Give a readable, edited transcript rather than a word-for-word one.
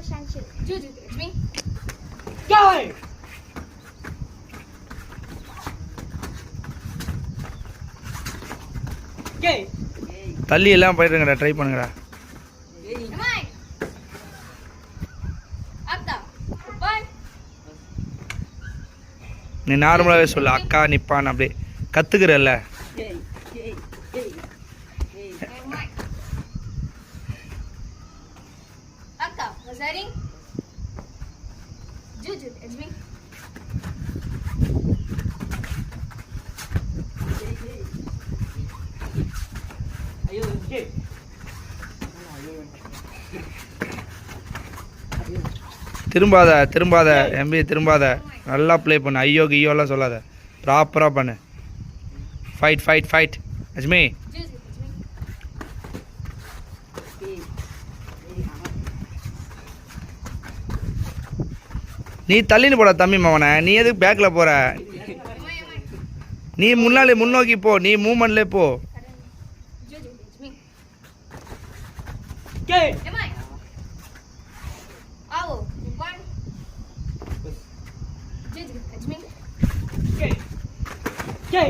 Shanshu. Juju, it's me. Go! Okay. தள்ளி எல்லாம் போயிடுங்கடா, try பண்ணுங்கடா. Am I? Akka. One. நீ நார்மலாவே சொல்லு, அக்கா நிப்பான் அப்படியே கத்துக்கிறல்ல. Am I? Akka, was that ring? Juju, it's me. Okay. திரும்பாத எம்பி திரும்பாத, நல்லா ப்ளே பண்ணு. ஐயோ கியோலாம் சொல்லாத, ப்ராப்பராக பண்ணு. Fight Ajmi. Juju, it's me. நீ தள்ளின்னு போட தம்பி மாவனை, நீ எதுக்கு பேக்கில் போகிற? Am I? நீ முன்னோக்கி போ, நீ மூமெண்ட்லேயே போ. Juju, it's me. Okay. Am I? Avo, one. Juju, it's me. Okay. Okay.